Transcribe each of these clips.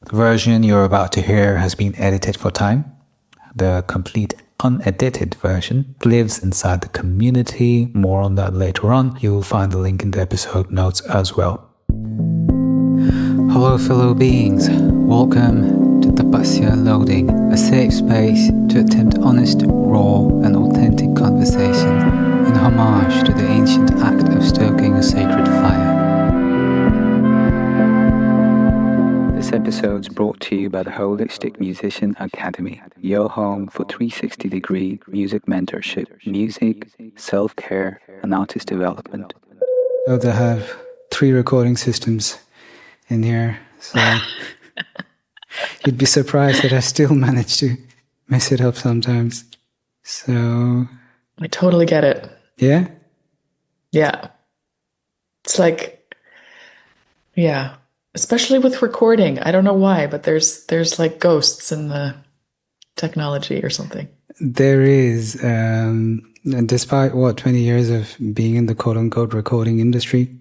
The version you're about to hear has been edited for time. The complete unedited version lives inside the community. More on that later on. You'll find the link in the episode notes as well. Hello fellow beings. Welcome to Tapasya Loading, a safe space to attempt honest, raw and authentic conversation in homage to the ancient act of stoking a sacred fire. This episode is brought to you by the Holistic Musician Academy, your home for 360-degree music mentorship, music, self-care, and artist development. So they have 3 recording systems in here, so you'd be surprised that I still manage to mess it up sometimes. So I totally get it. Yeah? Yeah. It's like, yeah. Especially with recording. I don't know why, but there's like ghosts in the technology or something. There is, and despite 20 years of being in the quote-unquote recording industry,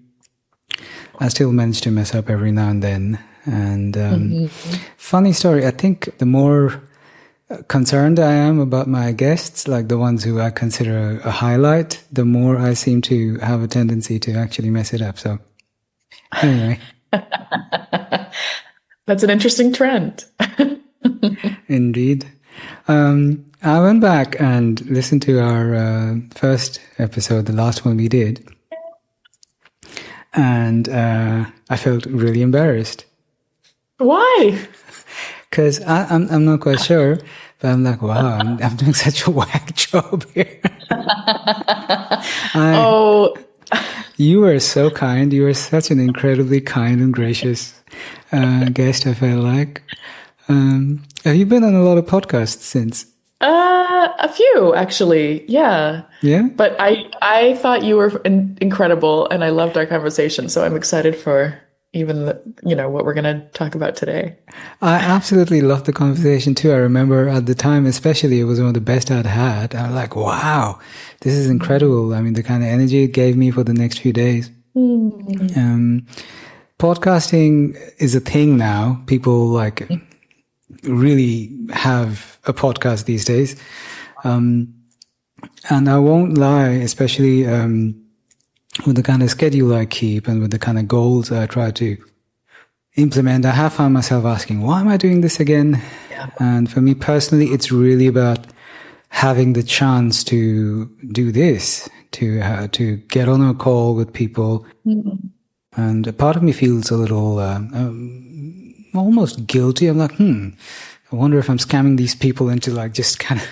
I still manage to mess up every now and then. And funny story, I think the more concerned I am about my guests, like the ones who I consider a highlight, the more I seem to have a tendency to actually mess it up. So anyway. That's an interesting trend. Indeed. I went back and listened to our first episode, the last one we did, and I felt really embarrassed. Why? Because I'm not quite sure, but I'm like, wow, I'm doing such a whack job here. You were so kind. You were such an incredibly kind and gracious guest, I felt like. Have you been on a lot of podcasts since? A few, actually. Yeah. Yeah? But I thought you were incredible, and I loved our conversation, so I'm excited for even what we're going to talk about today. I absolutely loved the conversation too. I remember at the time, especially, it was one of the best I'd had. I was like, wow, this is incredible. I mean, the kind of energy it gave me for the next few days. Podcasting is a thing now. People really have a podcast these days. And I won't lie, especially with the kind of schedule I keep and with the kind of goals I try to implement, I have found myself asking, why am I doing this again? Yeah. And for me personally, it's really about having the chance to do this, to get on a call with people. Mm-hmm. And a part of me feels a little almost guilty. I'm like, I wonder if I'm scamming these people into just kind of,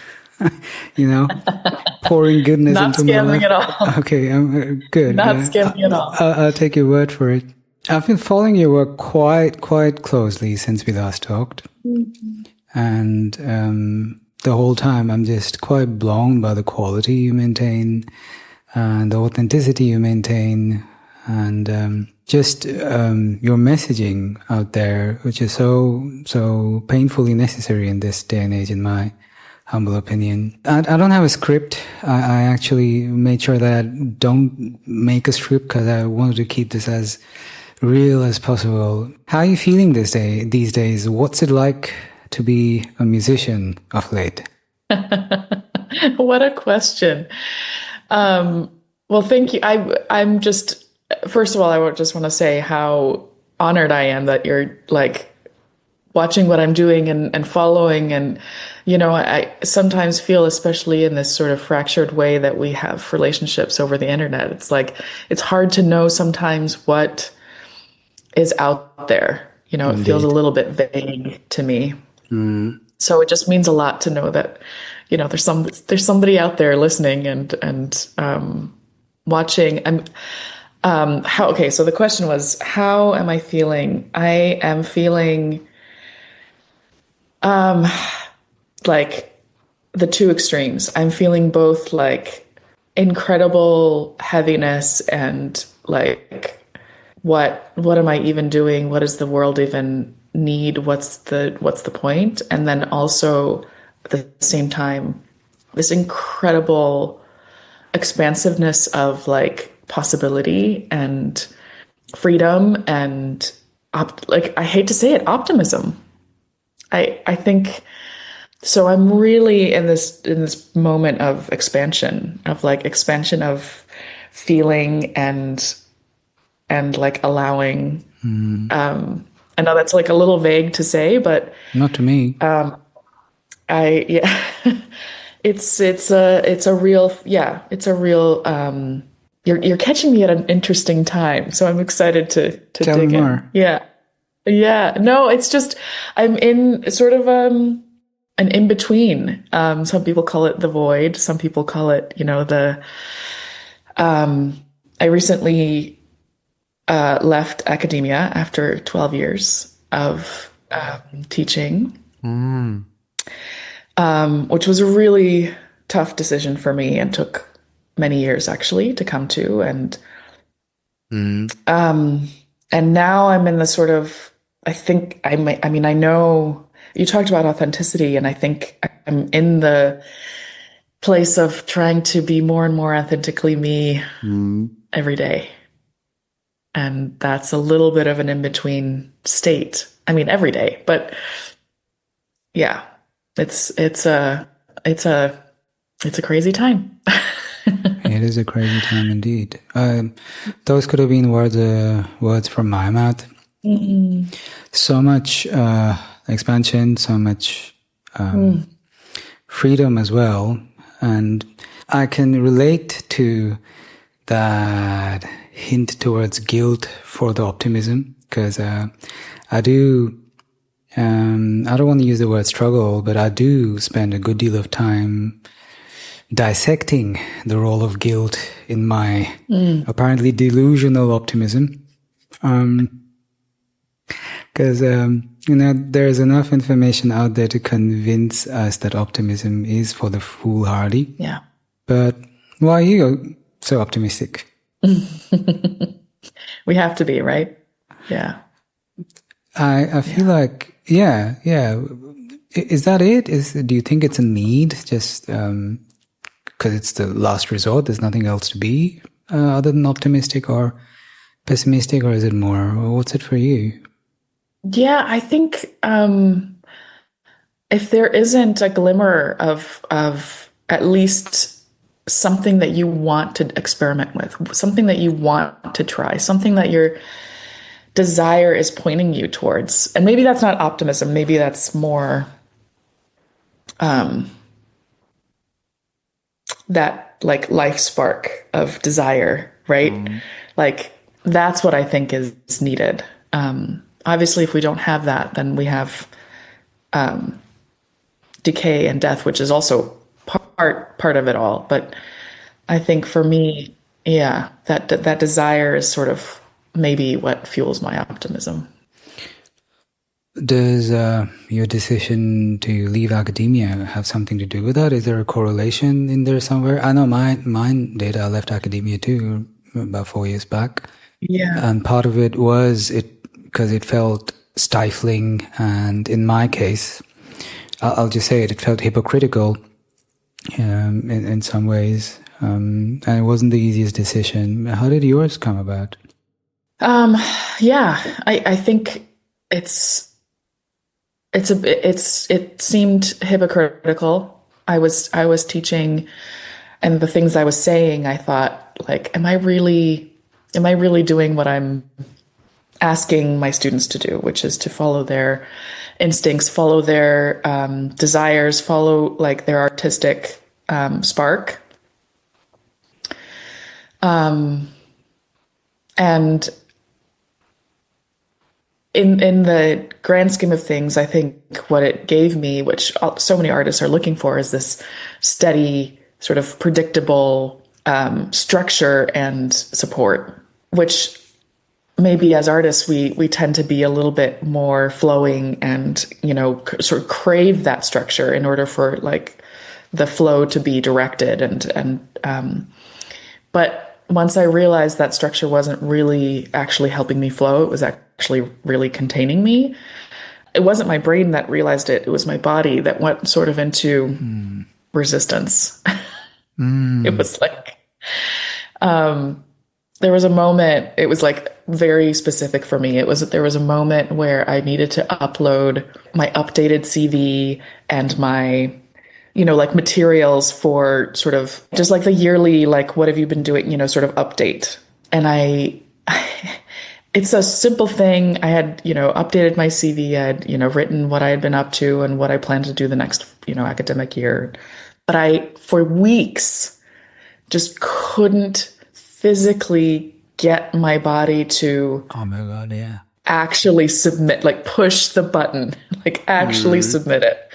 pouring goodness Not into my life. Not scamming at all. Okay, I'm good. Not scamming at all. I'll take your word for it. I've been following your work quite closely since we last talked. Mm-hmm. And the whole time I'm just quite blown by the quality you maintain and the authenticity you maintain and just your messaging out there, which is so painfully necessary in this day and age, in my humble opinion. I don't have a script. I actually made sure that I don't make a script because I wanted to keep this as real as possible. How are you feeling these days? What's it like to be a musician of late? What a question. Well, thank you. I'm just, first of all, I just want to say how honored I am that you're watching what I'm doing and following. And, I sometimes feel, especially in this sort of fractured way that we have relationships over the internet, it's hard to know sometimes what is out there. It feels a little bit vague to me. Mm. So it just means a lot to know that, there's somebody out there listening and watching. And so the question was, how am I feeling? I am feeling the two extremes. I'm feeling both incredible heaviness and what am I even doing? What does the world even need? What's the point? And then also at the same time, this incredible expansiveness of possibility and freedom and I hate to say it, optimism. I think so. I'm really in this moment of expansion, of feeling and like allowing. I know that's like a little vague to say, but Not to me. yeah, it's a real, yeah, it's a real, you're catching me at an interesting time. So I'm excited to Tell me dig more. in. Yeah. Yeah. No, it's just, I'm in sort of, an in between. Some people call it the void. Some people call it, I recently, left academia after 12 years of, teaching, which was a really tough decision for me and took many years actually to come to. And now I'm in the sort of, I know you talked about authenticity, and I think I'm in the place of trying to be more and more authentically me every day. And that's a little bit of an in-between state. I mean, every day, but yeah, it's a crazy time. It is a crazy time indeed. Those could have been words from my mouth. So much expansion, so much freedom as well. And I can relate to that hint towards guilt for the optimism, because I do, I don't want to use the word struggle, but I do spend a good deal of time dissecting the role of guilt in my apparently delusional optimism. Because, there's enough information out there to convince us that optimism is for the foolhardy. Yeah. But why are you so optimistic? We have to be, right? Yeah. I feel like, yeah. Is that it? Do you think it's a need? Just because it's the last resort, there's nothing else to be other than optimistic or pessimistic, or is it more? What's it for you? Yeah, I think if there isn't a glimmer of at least something that you want to experiment with, something that you want to try, something that your desire is pointing you towards, and maybe that's not optimism, maybe that's more that like life spark of desire, right? Like that's what I think is needed. Obviously, if we don't have that, then we have decay and death, which is also part of it all. But I think for me, yeah, that desire is sort of maybe what fuels my optimism. Does your decision to leave academia have something to do with that? Is there a correlation in there somewhere? I know mine did. I left academia too about 4 years back. Yeah. And part of it was because it felt stifling, and in my case, I'll just say it felt hypocritical in some ways, and it wasn't the easiest decision. How did yours come about? Yeah, I think it seemed hypocritical. I was teaching, and the things I was saying, I thought, like, am I really doing what I'm asking my students to do, which is to follow their instincts, follow their desires, follow like their artistic spark. And in the grand scheme of things, I think what it gave me, which so many artists are looking for, is this steady, sort of predictable structure and support, which maybe as artists, we tend to be a little bit more flowing and, sort of crave that structure in order for like the flow to be directed. But once I realized that structure wasn't really actually helping me flow, it was actually really containing me. It wasn't my brain that realized it. It was my body that went sort of into resistance. It was like, there was a moment, it was like very specific for me. There was a moment where I needed to upload my updated CV and my, like materials for sort of just like the yearly, like, what have you been doing, sort of update. And it's a simple thing. I had, updated my CV. I had, written what I had been up to and what I planned to do the next, academic year. But I, for weeks, just couldn't physically get my body to oh my God, yeah, actually submit, like push the button, like actually submit it.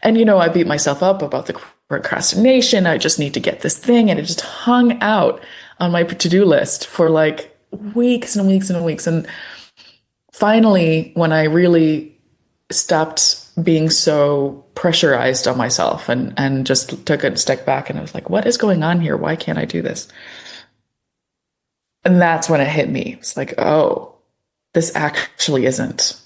And, I beat myself up about the procrastination. I just need to get this thing. And it just hung out on my to-do list for like weeks and weeks and weeks. And finally, when I really stopped being so pressurized on myself and just took a step back and I was like, what is going on here? Why can't I do this? And that's when it hit me. It's like, oh, this actually isn't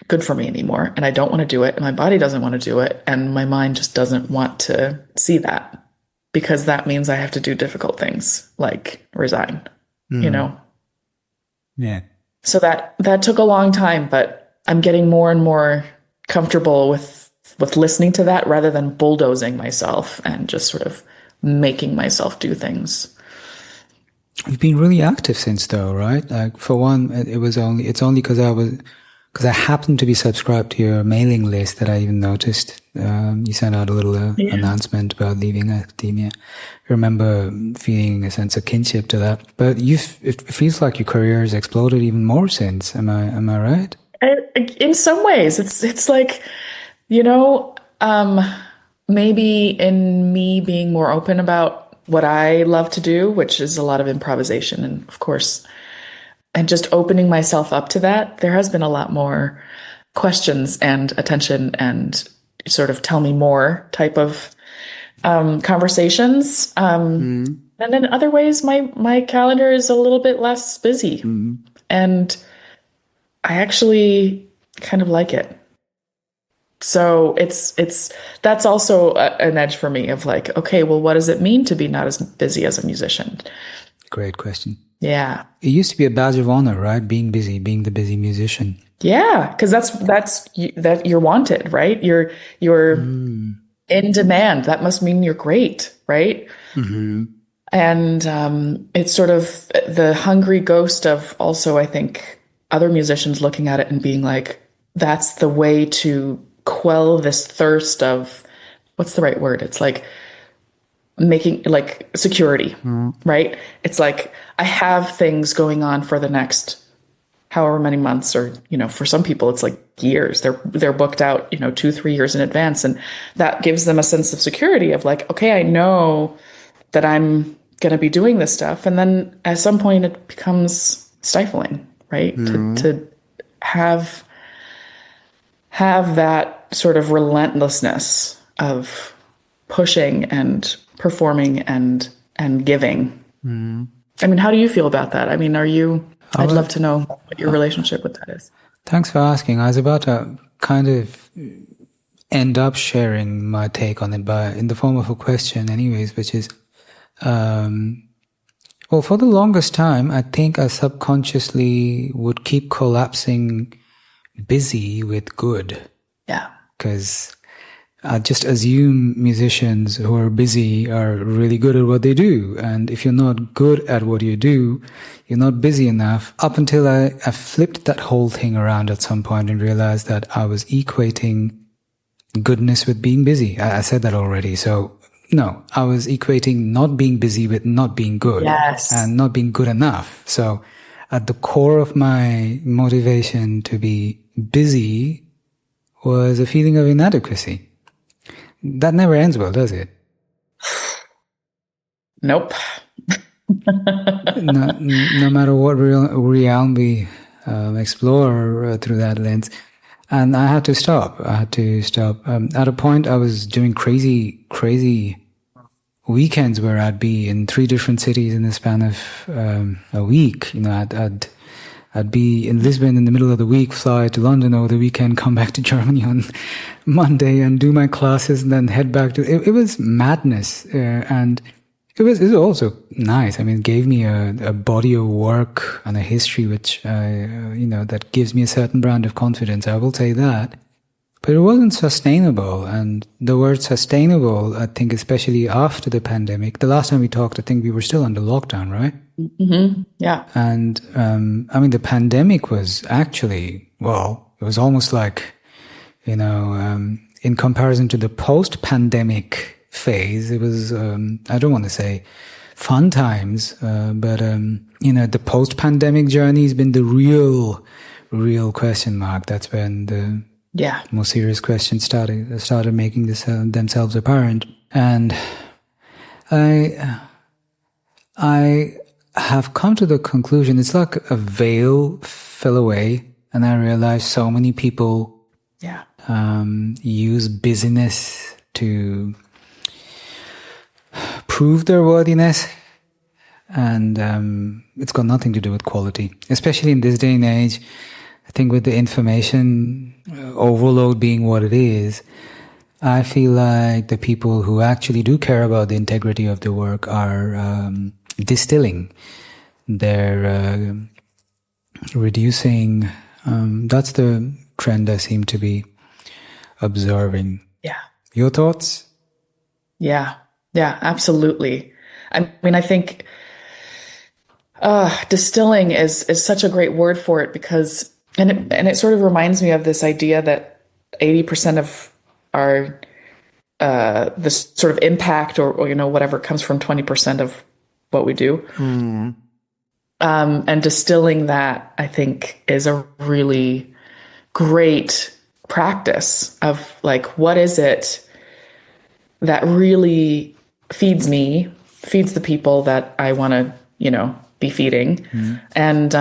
good for me anymore. And I don't want to do it. And my body doesn't want to do it. And my mind just doesn't want to see that, because that means I have to do difficult things like resign, Yeah. So that took a long time, but I'm getting more and more comfortable with listening to that rather than bulldozing myself and just sort of making myself do things. You've been really active since, though, right? Like, for one, it's only because I happened to be subscribed to your mailing list that I even noticed. You sent out a little announcement about leaving academia. I remember feeling a sense of kinship to that. But it feels like your career has exploded even more since. Am I right? In some ways, it's like, maybe in me being more open about what I love to do, which is a lot of improvisation, and of course, and just opening myself up to that, there has been a lot more questions and attention and sort of tell me more type of conversations. And in other ways, my calendar is a little bit less busy. And I actually kind of like it. So that's also an edge for me of like, okay, well, what does it mean to be not as busy as a musician? Great question. Yeah. It used to be a badge of honor, right? Being busy, being the busy musician. Yeah, because that you're wanted, right? You're in demand. That must mean you're great, right? Mm-hmm. And it's sort of the hungry ghost of also, I think, other musicians looking at it and being like, that's the way to quell this thirst of, what's the right word? It's like making like security, right? It's like, I have things going on for the next however many months, or, for some people it's like years. They're booked out, 2-3 years in advance. And that gives them a sense of security of like, okay, I know that I'm going to be doing this stuff. And then at some point it becomes stifling, right? To have that sort of relentlessness of pushing and performing and giving. I mean, how do you feel about that? I mean, I'd love to know what your relationship with that is. Thanks for asking. I was about to kind of end up sharing my take on it in the form of a question anyways, which is, well, for the longest time, I think I subconsciously would keep collapsing busy with good. Yeah. Because I just assume musicians who are busy are really good at what they do. And if you're not good at what you do, you're not busy enough. Up until I flipped that whole thing around at some point and realized that I was equating goodness with being busy. I said that already. So no, I was equating not being busy with not being good. Yes. And not being good enough. So at the core of my motivation to be busy was a feeling of inadequacy. That never ends well, does it? Nope. no matter what realm we explore through that lens. And I had to stop. At a point, I was doing crazy weekends where I'd be in 3 different cities in the span of a week. I'd be in Lisbon in the middle of the week, fly to London over the weekend, come back to Germany on Monday and do my classes and then head back to... It was madness. And it was also nice. I mean, it gave me a body of work and a history which, that gives me a certain brand of confidence. I will say that. But it wasn't sustainable. And the word sustainable, I think, especially after the pandemic, the last time we talked, I think we were still under lockdown, right? Mm-hmm. Yeah. And I mean, the pandemic was actually, well, it was almost like, in comparison to the post-pandemic phase, it was, I don't want to say fun times, but the post-pandemic journey has been the real question mark. That's when the more serious questions started making themselves apparent. And I have come to the conclusion, it's like a veil fell away, and I realized so many people use busyness to prove their worthiness, and it's got nothing to do with quality, especially in this day and age. I think with the information overload being what it is, I feel like the people who actually do care about the integrity of the work are distilling. They're reducing. That's the trend I seem to be observing. Yeah. Your thoughts? Yeah, absolutely. I mean, I think distilling is such a great word for it, because and it sort of reminds me of this idea that 80% of our this sort of impact or whatever comes from 20% of what we do. And distilling that, I think, is a really great practice of like, what is it that really feeds me, feeds the people that I want to, be feeding, and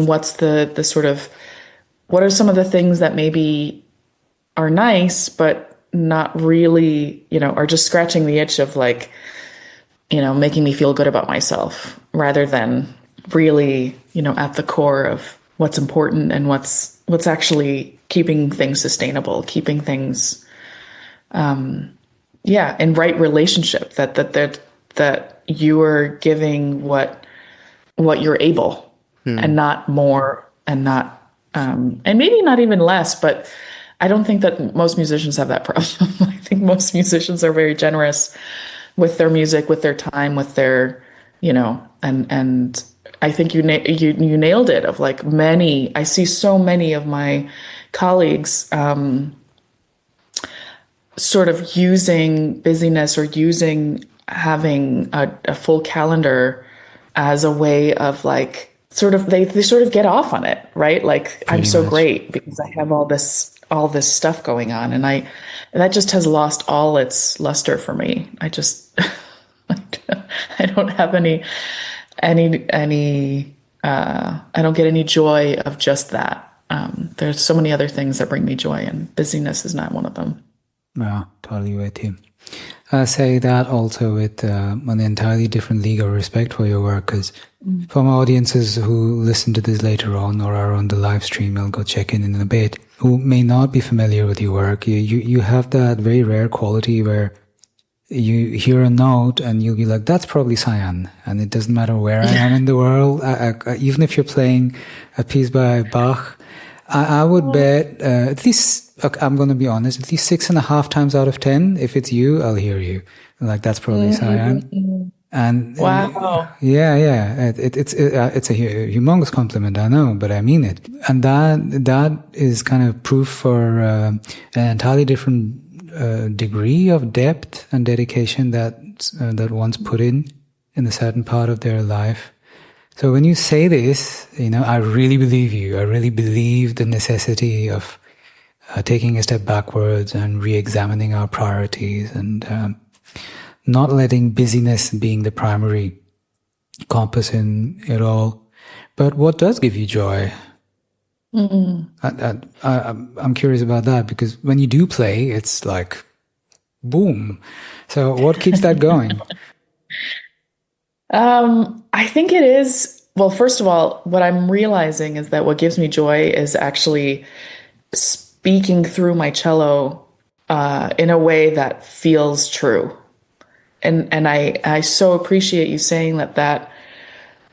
what's the sort of, what are some of the things that maybe are nice but not really, are just scratching the itch of like, making me feel good about myself, rather than really, at the core of what's important and what's actually keeping things sustainable, keeping things, in right relationship, that you are giving what you're able, and not more, and not, and maybe not even less, but I don't think that most musicians have that problem. I think most musicians are very generous with their music, with their time, with their, and I think you nailed it. Of like I see so many of my colleagues sort of using busyness or having a full calendar as a way of like, sort of, they sort of get off on it, right? Like, I'm so great because I have all this stuff going on, and that just has lost all its luster for me. I just, I don't have any, I don't get any joy of just that. There's so many other things that bring me joy, and busyness is not one of them. Yeah, totally with you. I say that also with an entirely different league of respect for your work, because from audiences who listen to this later on or are on the live stream, I'll go check in a bit, who may not be familiar with your work, you have that very rare quality where you hear a note and you'll be like, that's probably Sæunn, and it doesn't matter where I am in the world. Even if you're playing a piece by Bach, I would bet at least, I'm going to be honest, at least 6.5 times out of 10, if it's you, I'll hear you. Like, that's probably Sæunn. And wow, it's a humongous compliment, I know, but I mean it. And that is kind of proof for an entirely different degree of depth and dedication that one's put in a certain part of their life. So when you say this, I really believe you. I really believe the necessity of taking a step backwards and re-examining our priorities, and not letting busyness being the primary compass in it all. But what does give you joy? I'm curious about that, because when you do play, it's like, boom. So what keeps that going? I think it is, well, first of all, what I'm realizing is that what gives me joy is actually speaking through my cello in a way that feels true. and I so appreciate you saying that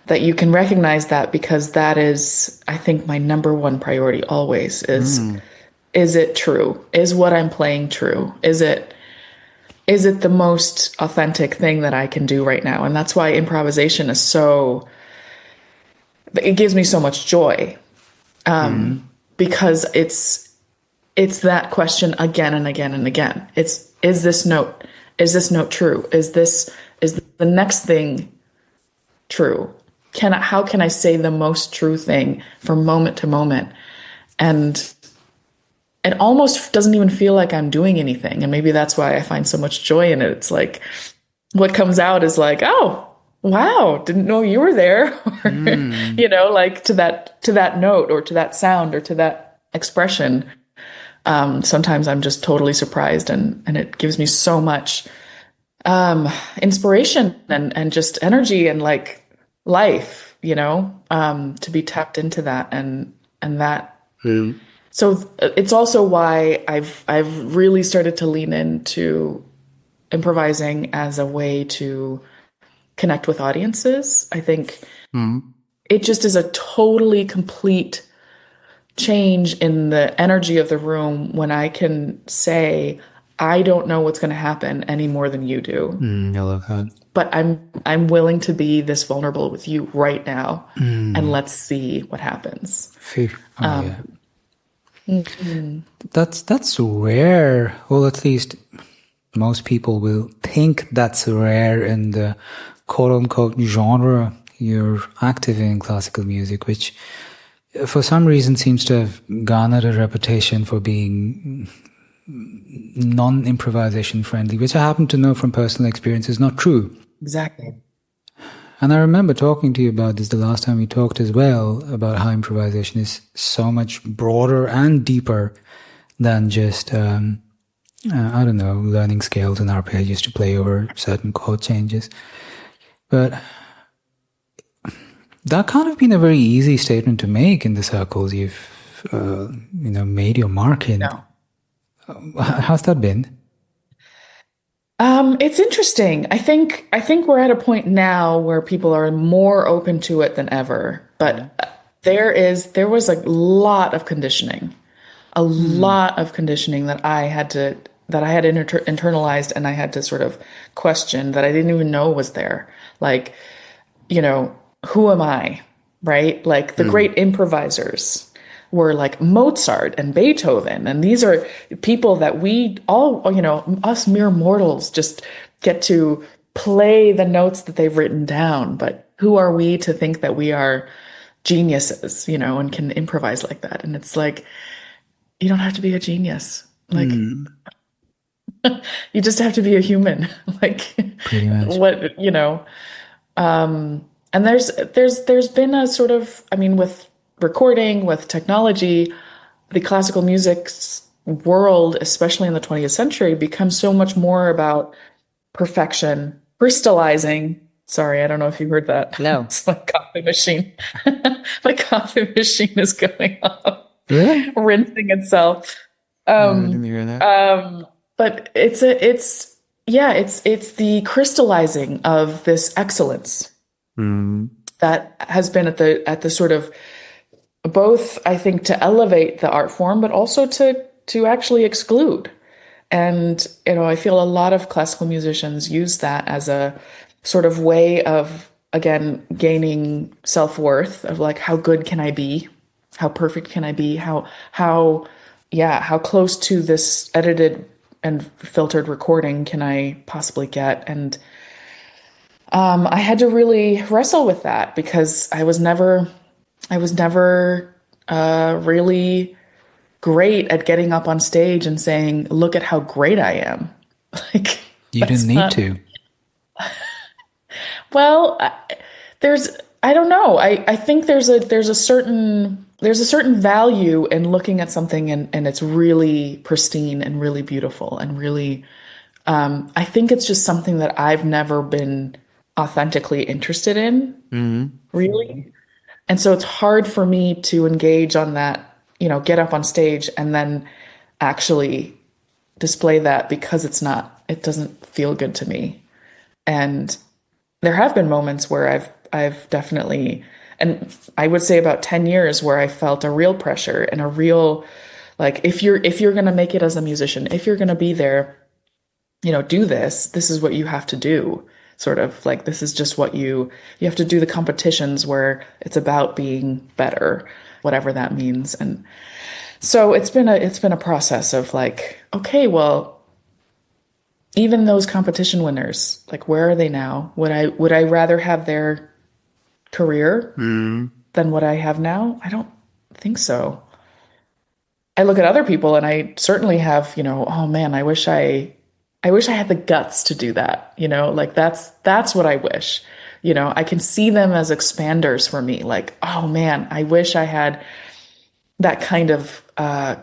you can recognize that, because that is, I think, my number one priority always is it true? Is what I'm playing true? Is it the most authentic thing that I can do right now? And that's why improvisation is it gives me so much joy, because it's that question again and again and again. Is this note true? Is the next thing true? How can I say the most true thing from moment to moment? And it almost doesn't even feel like I'm doing anything. And maybe that's why I find so much joy in it. It's like, what comes out is like, oh, wow, didn't know you were there. Or, like to that note or to that sound or to that expression. Sometimes I'm just totally surprised, and it gives me so much inspiration and just energy and like life, to be tapped into that and that. So it's also why I've really started to lean into improvising as a way to connect with audiences. I think it just is a totally complete change in the energy of the room when I can say, I don't know what's going to happen any more than you do. I love that. But I'm willing to be this vulnerable with you right now, and let's see what happens. Yeah. That's rare. Well, at least most people will think that's rare in the quote-unquote genre you're active in, classical music, which for some reason seems to have garnered a reputation for being non-improvisation friendly, which I happen to know from personal experience is not true. Exactly. And I remember talking to you about this the last time we talked as well, about how improvisation is so much broader and deeper than just, learning scales and arpeggios to play over certain chord changes. But that can't have been a very easy statement to make in the circles you've, made your mark in. No. How's that been? It's interesting. I think we're at a point now where people are more open to it than ever. But there was a lot of conditioning, that I had internalized, and I had to sort of question that I didn't even know was there. Like, who am I? Right? Like the great improvisers were like Mozart and Beethoven. And these are people that we all, us mere mortals just get to play the notes that they've written down. But who are we to think that we are geniuses, and can improvise like that? And it's like, you don't have to be a genius. Like, you just have to be a human. Like, pretty much. And there's been a sort of, with recording, with technology, the classical music world, especially in the 20th century, becomes so much more about perfection, crystallizing. Sorry, I don't know if you heard that. No. It's my coffee machine. My coffee machine is going off. Really? Rinsing itself. I didn't hear that. But it's the crystallizing of this excellence that has been at the sort of, both, I think, to elevate the art form, but also to actually exclude. And, I feel a lot of classical musicians use that as a sort of way of, again, gaining self-worth of like, how good can I be? How perfect can I be? How close to this edited and filtered recording can I possibly get? And I had to really wrestle with that, because I was never really great at getting up on stage and saying, look at how great I am. Like, you didn't need to. Well, I don't know. I think there's a certain value in looking at something and it's really pristine and really beautiful and really, I think it's just something that I've never been authentically interested in, really. And so it's hard for me to engage on that, get up on stage and then actually display that, because it doesn't feel good to me. And there have been moments where I've definitely, and I would say about 10 years where I felt a real pressure and a real, like, if you're going to make it as a musician, if you're going to be there, do this, this is what you have to do. Sort of like, this is just what you have to do the competitions where it's about being better, whatever that means. And so it's been a process of like, okay, well, even those competition winners, like, where are they now? Would I rather have their career than what I have now? I don't think so. I look at other people and I certainly have, oh man, I wish I had the guts to do that, like that's what I wish. I can see them as expanders for me. Like, oh man, I wish I had that kind of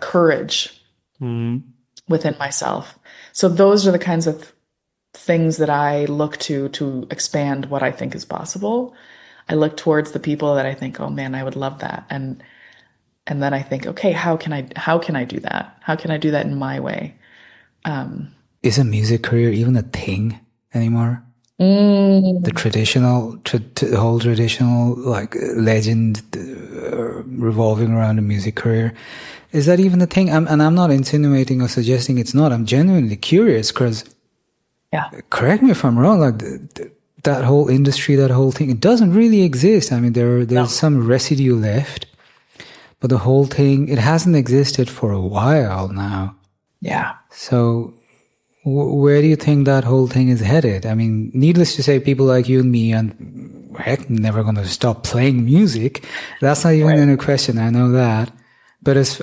courage within myself. So those are the kinds of things that I look to expand what I think is possible. I look towards the people that I think, oh man, I would love that. And then I think, okay, how can I do that? How can I do that in my way? Is a music career even a thing anymore? The whole traditional like legend revolving around a music career, is that even a thing? I'm not insinuating or suggesting it's not. I'm genuinely curious because, correct me if I'm wrong, like that whole industry, that whole thing, it doesn't really exist. I mean, there's some residue left, but the whole thing, it hasn't existed for a while now. Yeah. So where do you think that whole thing is headed? I mean, needless to say, people like you and me, and heck, never going to stop playing music. That's not even in a question. I know that. But as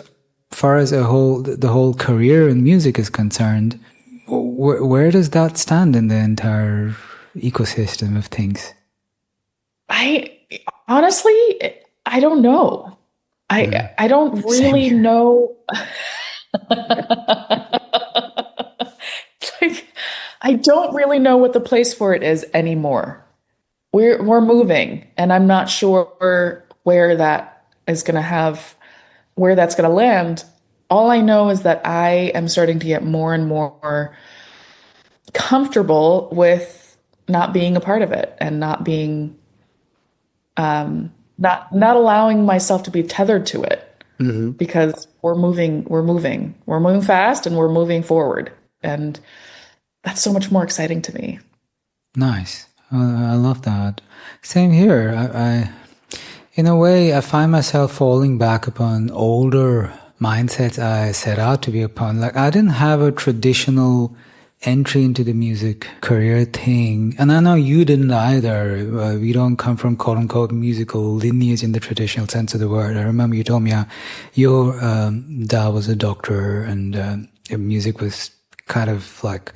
far as the whole career in music is concerned, where does that stand in the entire ecosystem of things? I don't know. I don't really know. Like, I don't really know what the place for it is anymore. We're moving, and I'm not sure where that's going to land. All I know is that I am starting to get more and more comfortable with not being a part of it and not being, not allowing myself to be tethered to it, because we're moving fast and we're moving forward. And that's so much more exciting to me. Nice. I love that. Same here. I in a way, I find myself falling back upon older mindsets I set out to be upon. Like, I didn't have a traditional entry into the music career thing. And I know you didn't either. We don't come from quote unquote musical lineage in the traditional sense of the word. I remember you told me your dad was a doctor, and music was kind of like,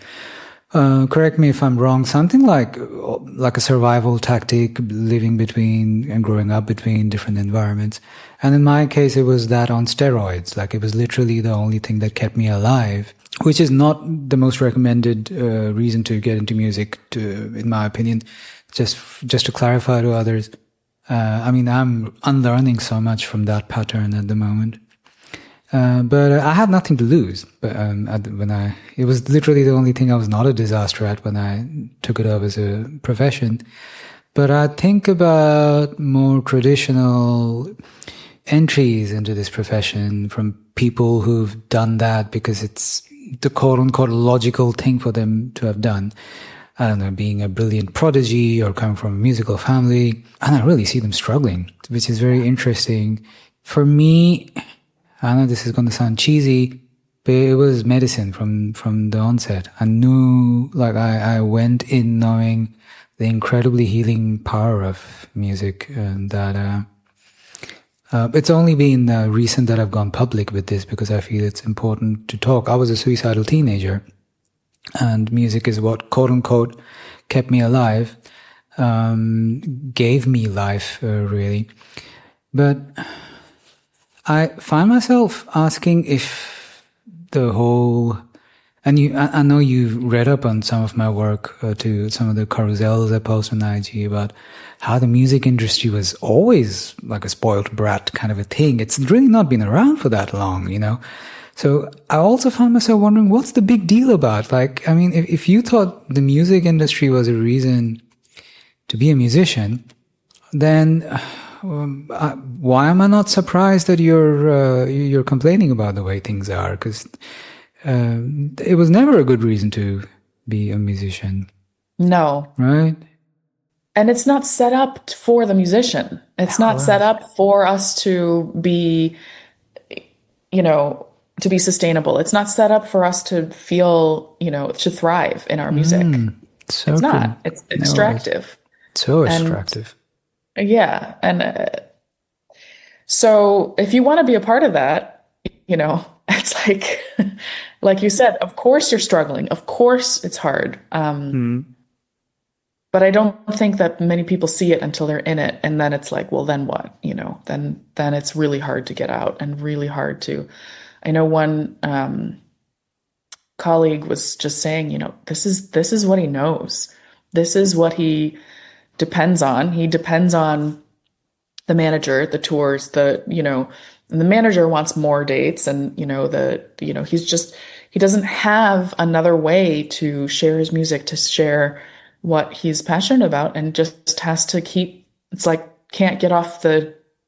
correct me if I'm wrong, something like a survival tactic, living between and growing up between different environments. And in my case, it was that on steroids. Like, it was literally the only thing that kept me alive, which is not the most recommended reason to get into music, in my opinion. Just to clarify to others, I mean, I'm unlearning so much from that pattern at the moment. But I had nothing to lose. But it was literally the only thing I was not a disaster at when I took it up as a profession. But I think about more traditional entries into this profession from people who've done that because it's the quote-unquote logical thing for them to have done. I don't know, being a brilliant prodigy or coming from a musical family. And I really see them struggling, which is very interesting. For me, I know this is going to sound cheesy, but it was medicine from the onset. I knew, like, I went in knowing the incredibly healing power of music, and that it's only been recent that I've gone public with this because I feel it's important to talk. I was a suicidal teenager, and music is what, quote unquote, kept me alive, gave me life, really. But I find myself asking if the whole, and I know you've read up on some of my work, to some of the carousels I post on IG about how the music industry was always like a spoiled brat kind of a thing. It's really not been around for that long, So I also found myself wondering, what's the big deal about? Like, I mean, if you thought the music industry was a reason to be a musician, then why am I not surprised that you're complaining about the way things are? Because it was never a good reason to be a musician. No. Right? And it's not set up for the musician. It's not set up for us to be, to be sustainable. It's not set up for us to feel, to thrive in our music. It's not. It's extractive. So extractive. Yeah. And so if you want to be a part of that, it's like you said, of course you're struggling. Of course it's hard. But I don't think that many people see it until they're in it. And then it's like, well, then what? Then it's really hard to get out and really hard to. I know one colleague was just saying, this is what he knows. This is what he depends on. He depends on the manager, the tours, and the manager wants more dates, and he doesn't have another way to share his music, to share what he's passionate about, and just has to it's like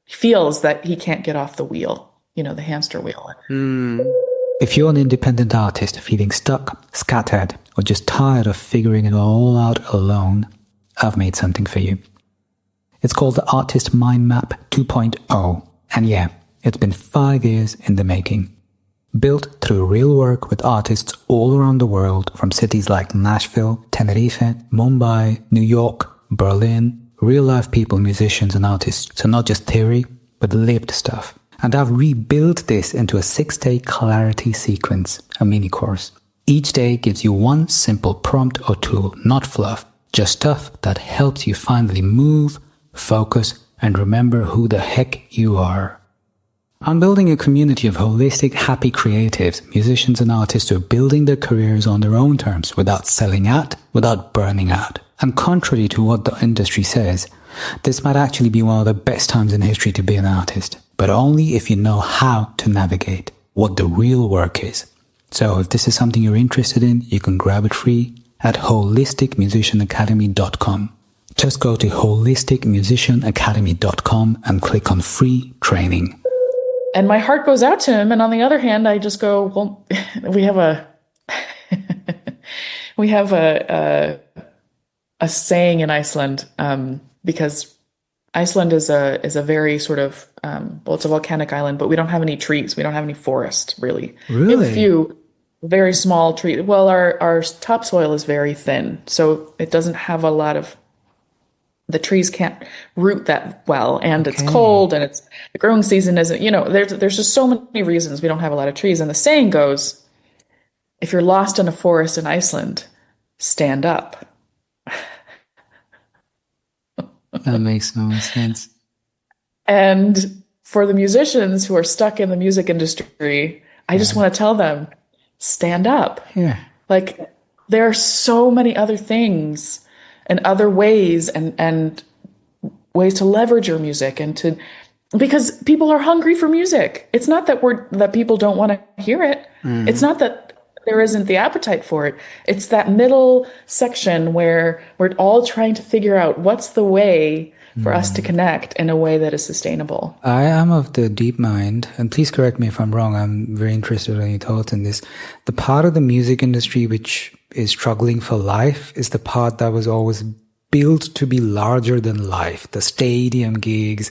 feels that he can't get off the wheel, the hamster wheel. If you're an independent artist feeling stuck, scattered, or just tired of figuring it all out alone, I've made something for you. It's called the Artist Mind Map 2.0. And yeah, it's been 5 years in the making. Built through real work with artists all around the world, from cities like Nashville, Tenerife, Mumbai, New York, Berlin, real-life people, musicians and artists. So not just theory, but lived stuff. And I've rebuilt this into a 6-day clarity sequence, a mini course. Each day gives you one simple prompt or tool, not fluff, just stuff that helps you finally move, focus, and remember who the heck you are. I'm building a community of holistic, happy creatives, musicians and artists who are building their careers on their own terms, without selling out, without burning out. And contrary to what the industry says, this might actually be one of the best times in history to be an artist, but only if you know how to navigate what the real work is. So if this is something you're interested in, you can grab it free at holisticmusicianacademy.com. Just go to holisticmusicianacademy.com and click on free training. And my heart goes out to him. And on the other hand, I just go, well, we have a saying in Iceland, because Iceland is a very sort of, it's a volcanic island, but we don't have any trees. We don't have any forest, really. Really? We have a few very small trees. Well, our topsoil is very thin, so it doesn't have a lot of, the trees can't root that well, and it's cold, and the growing season isn't, there's just so many reasons we don't have a lot of trees. And the saying goes, if you're lost in a forest in Iceland, stand up. That makes no sense. And for the musicians who are stuck in the music industry, I just want to tell them, stand up. Yeah. Like, there are so many other things and other ways and ways to leverage your music, and because people are hungry for music. It's not that people don't want to hear it. Mm-hmm. It's not that there isn't the appetite for it. It's that middle section where we're all trying to figure out what's the way for us to connect in a way that is sustainable. I am of the deep mind, and please correct me if I'm wrong, I'm very interested in your thoughts in this. The part of the music industry which is struggling for life is the part that was always built to be larger than life. The stadium gigs,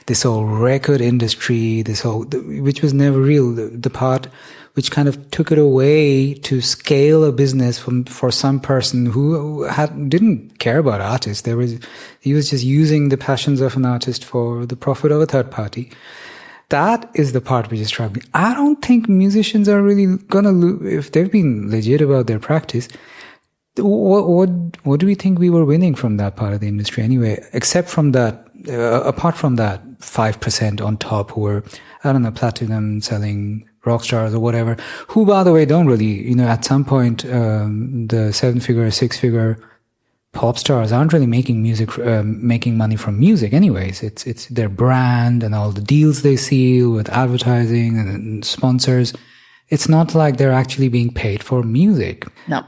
this whole record industry, which was never real. The part which kind of took it away to scale a business for some person who didn't care about artists. He was just using the passions of an artist for the profit of a third party. That is the part which is struggling. I don't think musicians are really gonna if they've been legit about their practice. What do we think we were winning from that part of the industry anyway? Except from that, apart from that 5% on top who were, I don't know, platinum selling rock stars or whatever, who, by the way, don't really, at some point, the 7-figure, 6-figure pop stars aren't really making money from music anyways. It's their brand and all the deals they seal with advertising and sponsors. it's not like they're actually being paid for music. No.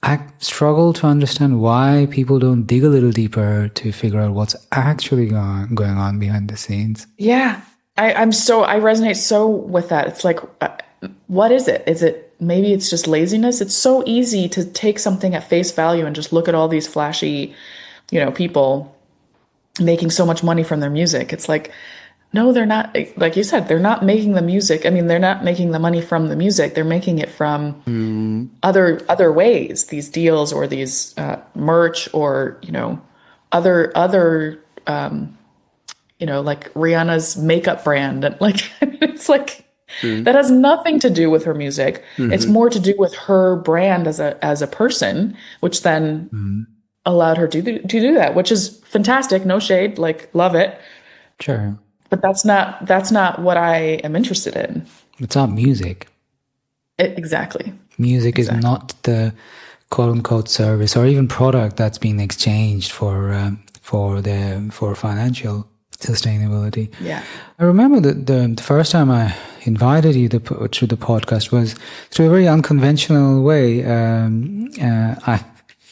I struggle to understand why people don't dig a little deeper to figure out what's actually going on behind the scenes. Yeah. I resonate so with that. It's like, what is it? Is it, maybe it's just laziness? It's so easy to take something at face value and just look at all these flashy, people making so much money from their music. It's like, no, they're not. Like you said, they're not making the music. I mean, they're not making the money from the music. They're making it from other ways, these deals or these merch or, other like Rihanna's makeup brand. And like, it's like, that has nothing to do with her music. It's more to do with her brand as a person, which then allowed her to do that, which is fantastic. No shade, like love it. Sure. But that's not what I am interested in. It's not music. Exactly. Music is not the quote unquote service or even product that's being exchanged for financial sustainability. Yeah. I remember that the first time I invited you to the podcast was through a very unconventional way.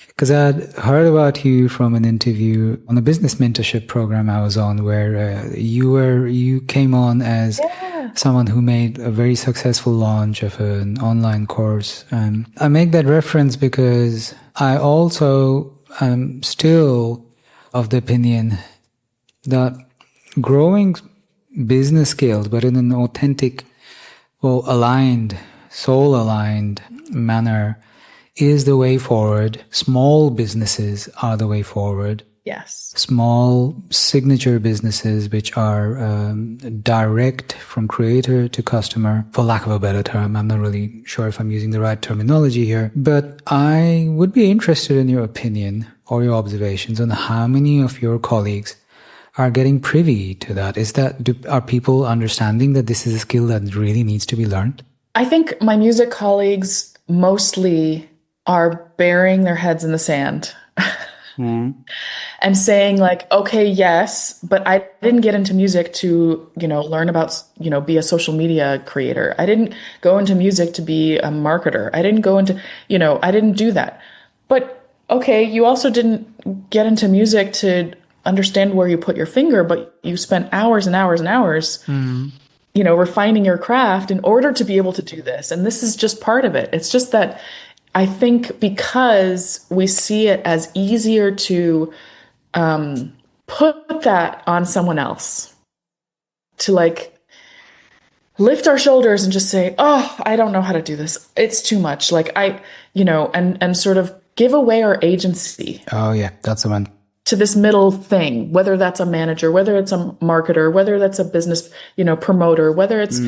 Because I had heard about you from an interview on a business mentorship program I was on, where you came on as someone who made a very successful launch of an online course. I make that reference because I also am still of the opinion that growing business skills, but in an authentic, soul-aligned manner, is the way forward. Small businesses are the way forward. Yes. Small signature businesses which are direct from creator to customer, for lack of a better term. I'm not really sure if I'm using the right terminology here, but I would be interested in your opinion or your observations on how many of your colleagues are getting privy to that. Are people understanding that this is a skill that really needs to be learned? I think my music colleagues mostly are burying their heads in the sand and saying like, okay, yes, but I didn't get into music to, learn about, be a social media creator. I didn't go into music to be a marketer. I didn't go into, I didn't do that. But okay, you also didn't get into music to understand where you put your finger, but you spent hours and hours and hours, refining your craft in order to be able to do this. And this is just part of it. It's just that I think because we see it as easier to put that on someone else, to like lift our shoulders and just say, oh, I don't know how to do this. It's too much. Like and sort of give away our agency. Oh yeah, that's the one. To this middle thing, whether that's a manager, whether it's a marketer, whether that's a business, promoter, whether it's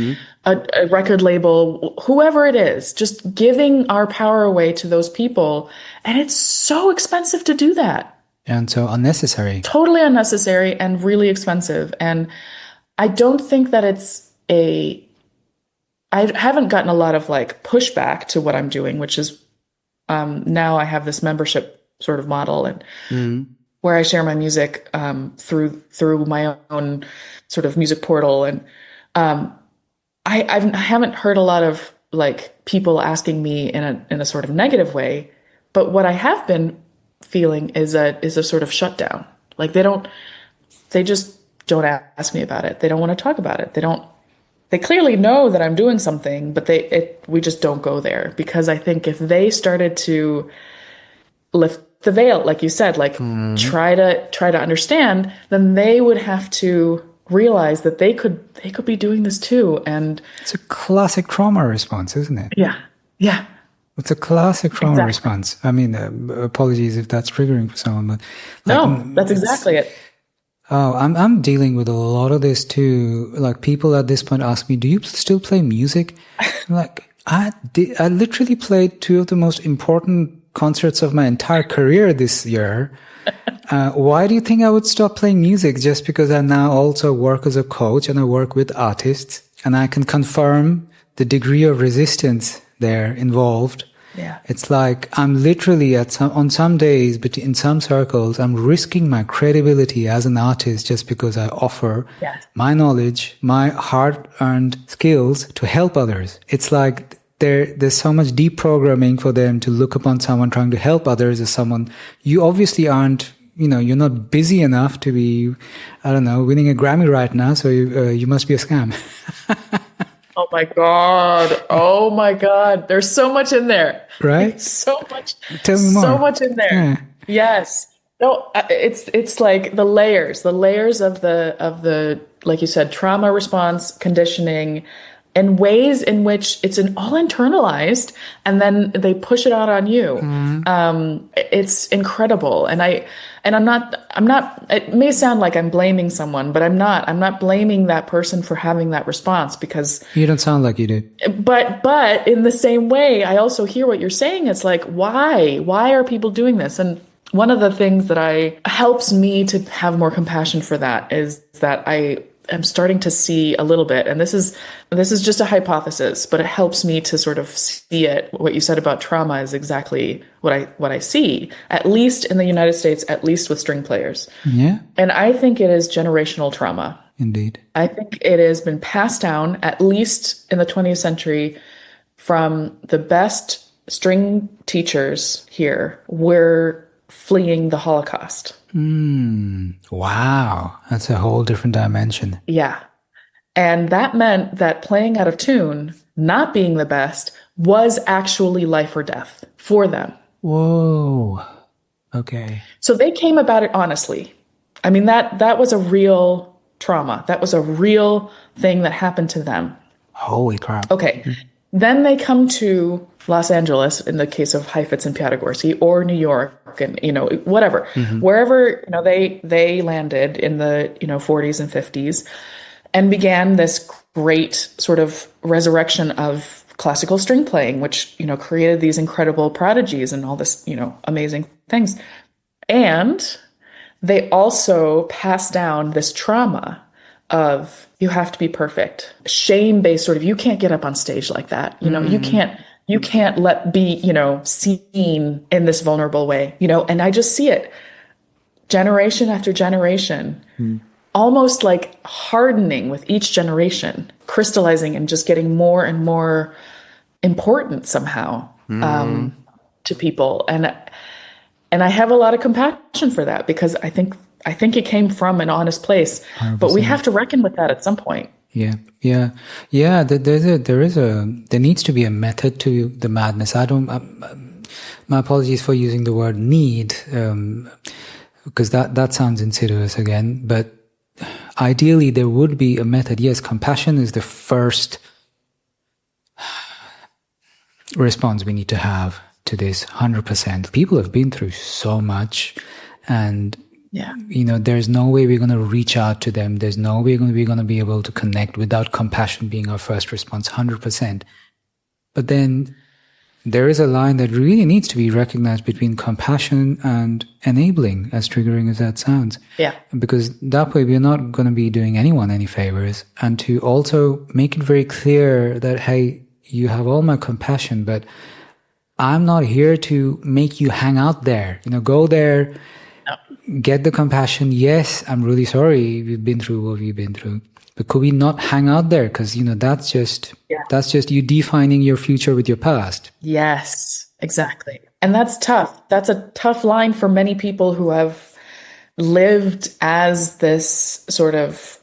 a record label, whoever it is, just giving our power away to those people. And it's so expensive to do that. And so unnecessary. Totally unnecessary and really expensive. And I don't think that I haven't gotten a lot of like pushback to what I'm doing, which is now I have this membership sort of model and where I share my music through my own sort of music portal. And I haven't heard a lot of like people asking me in a sort of negative way, but what I have been feeling is a sort of shutdown. Like they just don't ask me about it. They don't want to talk about it. They clearly know that I'm doing something, but we just don't go there, because I think if they started to lift the veil, like you said, like try to understand, then they would have to realize that they could be doing this too. And it's a classic trauma response, isn't it? Yeah. It's a classic trauma response. I mean, apologies if that's triggering for someone, but no, that's exactly it. Oh, I'm dealing with a lot of this too. Like people at this point ask me, "Do you still play music?" I'm like, I literally played two of the most important concerts of my entire career this year. Why do you think I would stop playing music just because I now also work as a coach and I work with artists and I can confirm the degree of resistance there involved? Yeah. It's like I'm literally on some days, but in some circles, I'm risking my credibility as an artist just because I offer my knowledge, my hard-earned skills to help others. It's like there's so much deprogramming for them to look upon someone trying to help others as someone you obviously aren't. You're not busy enough to be, I don't know, winning a Grammy right now. So you must be a scam. Oh my God. Oh my God. There's so much in there. Right? So much. Tell me more. So much in there. Yeah. Yes. No, it's like the layers of the, like you said, trauma response, conditioning, and ways in which it's all internalized, and then they push it out on you. It's incredible. And I'm not, it may sound like I'm blaming someone, but I'm not blaming that person for having that response, because You don't sound like you do. But in the same way, I also hear what you're saying. It's like, why are people doing this? And one of the things that helps me to have more compassion for that is that I'm starting to see a little bit, and this is just a hypothesis, but it helps me to sort of see it. What you said about trauma is exactly what I see, at least in the United States, at least with string players. Yeah. And I think it is generational trauma. Indeed. I think it has been passed down, at least in the 20th century, from the best string teachers here were fleeing the Holocaust. Wow. That's a whole different dimension. Yeah. And that meant that playing out of tune, not being the best, was actually life or death for them. Whoa. Okay. So they came about it honestly. I mean, that was a real trauma. That was a real thing that happened to them. Holy crap. Okay. Then they come to Los Angeles, in the case of Heifetz and Piatigorsky, or New York, and, whatever, wherever, they landed in the, 40s and 50s, and began this great sort of resurrection of classical string playing, which, created these incredible prodigies and all this, amazing things. And they also passed down this trauma of, you have to be perfect, shame-based sort of, you can't get up on stage like that. You can't be, seen in this vulnerable way, and I just see it generation after generation, almost like hardening with each generation, crystallizing and just getting more and more important somehow, to people. And I have a lot of compassion for that, because I think it came from an honest place, 100%. But we have to reckon with that at some point. Yeah. There needs to be a method to the madness. My apologies for using the word need, because that sounds insidious again. But ideally, there would be a method. Yes, compassion is the first response we need to have to this. 100%. People have been through so much, and yeah, there's no way we're going to reach out to them. There's no way we're going to be able to connect without compassion being our first response, 100%. But then there is a line that really needs to be recognized between compassion and enabling, as triggering as that sounds. Yeah. Because that way we're not going to be doing anyone any favors. And to also make it very clear that, hey, you have all my compassion, but I'm not here to make you hang out there. Go there. Get the compassion. Yes, I'm really sorry we've been through what we've been through. But could we not hang out there? Because, that's just you defining your future with your past. Yes, exactly. And that's tough. That's a tough line for many people who have lived as this sort of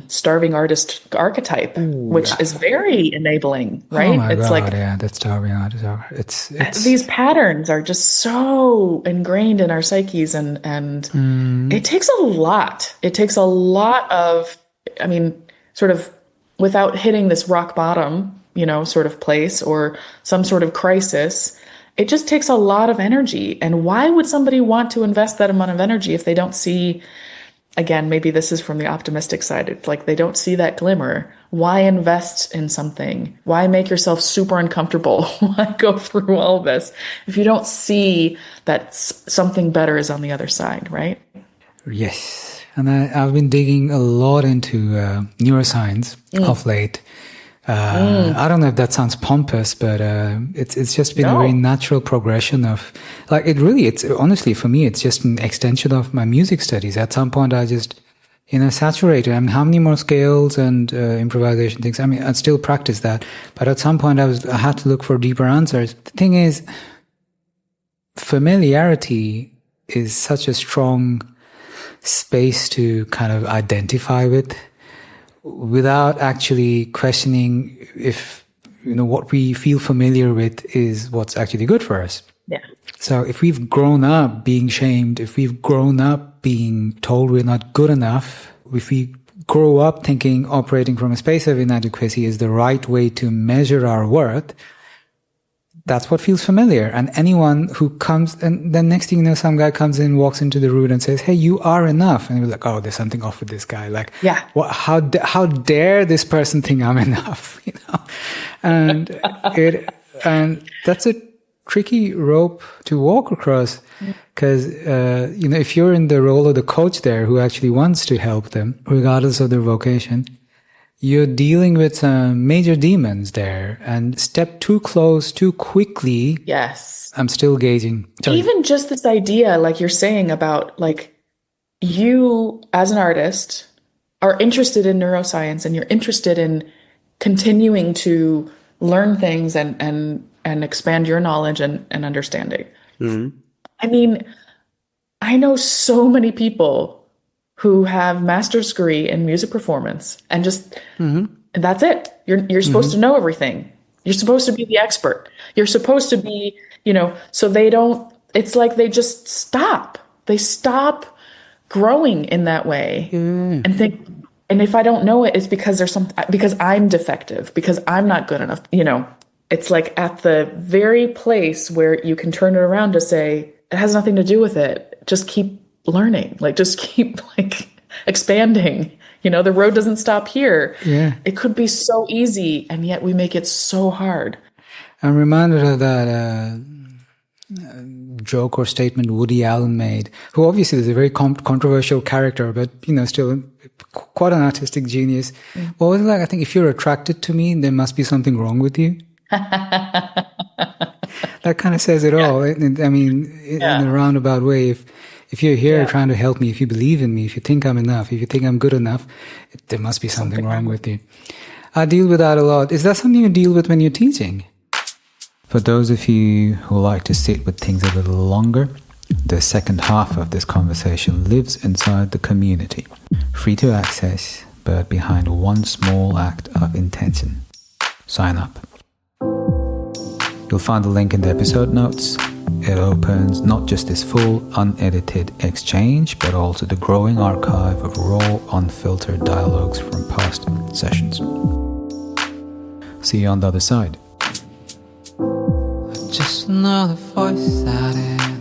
starving artist archetype, which is very enabling, right? Oh my it's God, like, yeah, that starving artist. It's these patterns are just so ingrained in our psyches, and it takes a lot. It takes a lot of, sort of without hitting this rock bottom, sort of place or some sort of crisis. It just takes a lot of energy. And why would somebody want to invest that amount of energy if they don't see, again, maybe this is from the optimistic side, it's like they don't see that glimmer. Why invest in something? Why make yourself super uncomfortable? Why go through all this if you don't see that something better is on the other side, right? Yes. And I've been digging a lot into neuroscience of late. I don't know if that sounds pompous, but it's just been a very natural progression of, like, it's honestly, for me, it's just an extension of my music studies. At some point, I just saturated. I mean, how many more scales and improvisation things? I mean, I'd still practice that, but at some point I had to look for deeper answers. The thing is, familiarity is such a strong space to kind of identify with, without actually questioning if, what we feel familiar with is what's actually good for us. Yeah. So if we've grown up being shamed, if we've grown up being told we're not good enough, if we grow up thinking operating from a space of inadequacy is the right way to measure our worth, that's what feels familiar. And anyone who comes, and then next thing you know, some guy comes in, walks into the room and says, hey, you are enough. And we're like, oh, there's something off with this guy. Like, yeah. How dare this person think I'm enough? And that's a tricky rope to walk across, because if you're in the role of the coach there who actually wants to help them regardless of their vocation, you're dealing with some major demons there, and step too close too quickly. Yes, I'm still gauging. Sorry. Even just this idea, like you're saying, about like you as an artist are interested in neuroscience and you're interested in continuing to learn things and expand your knowledge and understanding. Mm-hmm. I mean, I know so many people who have master's degree in music performance and just, that's it. You're supposed to know everything. You're supposed to be the expert. You're supposed to be, so they don't, it's like they just stop. They stop growing in that way and think, and if I don't know it, it's because because I'm defective, because I'm not good enough, It's like at the very place where you can turn it around to say, it has nothing to do with it. Just keep learning, just keep expanding. The road doesn't stop here. Yeah. It could be so easy, and yet we make it so hard. I'm reminded of that joke or statement Woody Allen made, who obviously is a very controversial character, but, still quite an artistic genius. What was it like? I think, if you're attracted to me, there must be something wrong with you. That kind of says it all. I mean, in a roundabout way, if you're here trying to help me, if you believe in me, if you think I'm enough, if you think I'm good enough, there must be something wrong with you. I deal with that a lot. Is that something you deal with when you're teaching? For those of you who like to sit with things a little longer, the second half of this conversation lives inside the community, free to access, but behind one small act of intention. Sign up. You'll find the link in the episode notes. It opens not just this full, unedited exchange, but also the growing archive of raw, unfiltered dialogues from past sessions. See you on the other side. Just another voice that is